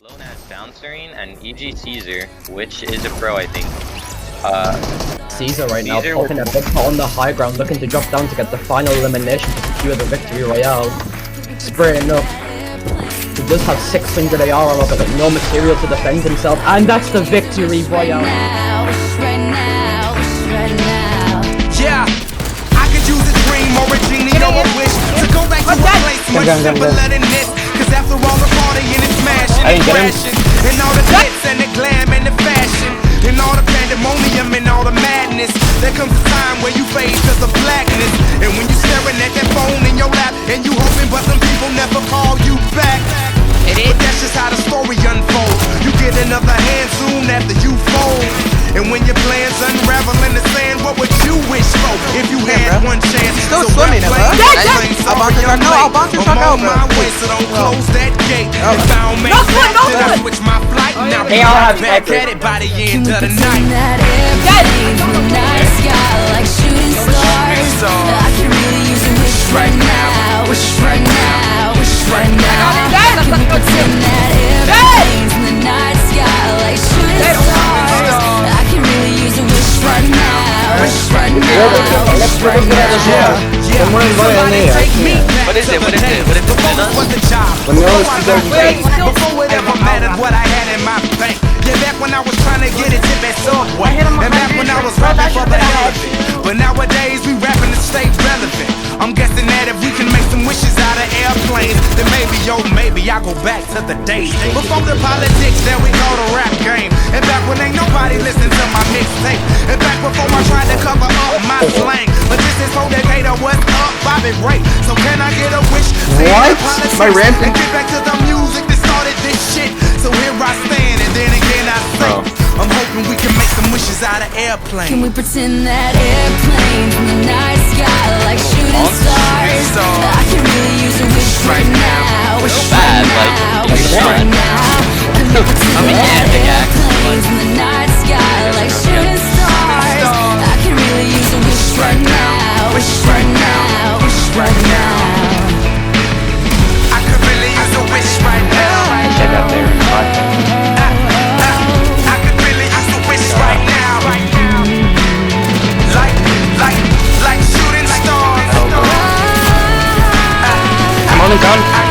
Lone has Bouncering and EG Caesar, which is a pro, I think. Caesar right now Caesar popping a big pot on the high ground, looking to drop down to get the final elimination to secure the victory royale. Spraying up. He does have 600 AR on but no material to defend himself, and that's the victory royale. Yeah, I could use a dream or a genie or a wish to go back to a place much simpler than this. Cause after all the partying and smashing and crashing, and all the glitz and the glam and the fashion, and all the pandemonium and all the madness, there comes a time where you fade to the blackness. And when you staring at that phone in your lap, and you hoping but some people never call you back. But that's just how the story unfolds. You get another hand soon after you fold. And when your plans unravel in the sand, what would you wish for if you had one chance? Still swimming, bro. I'll bounce your truck out, bro. So don't close that gate. If I don't make sense, then I switch my flight. Now They all have back at it by the end of the night. Like shooting stars. I can really use a wish right now. Wish right now. Wish right now. Can we pretend that airplanes in the night sky like shooting stars? I can really use a wish right now. Wish right now. Wish right now. What is it? What is it? What is it? Before it ever mattered what I had in my bank. Yeah, back when I was trying to get a tip at Subway. And back when I was rapping for the hell of it. But nowadays we rapping to stay relevant. I'm guessing that if we can make some wishes out of airplanes, then maybe, yo, maybe I go back to the days before the politics that we call the rap game. And back when ain't nobody listened to my mixtape. And back before I tried to cover up my slang. But this is for Decatur, what's up, Bobby Ray. So can I get a wish? What? My ramp? And get back to the music that started this shit. So here I stand, and then again I say, I'm hoping we can make some wishes out of airplanes. Can we pretend that airplanes in the night sky like shooting stars? I can really use a wish right now. Wish right now. Wish right now. Can we pretend that airplanes in the night sky like shooting stars? I can really use a wish right now. Wish right now. Wish right now. I could really use a wish right now. Check out there. I could really use a wish right now. Like shooting stars. I'm on the gun.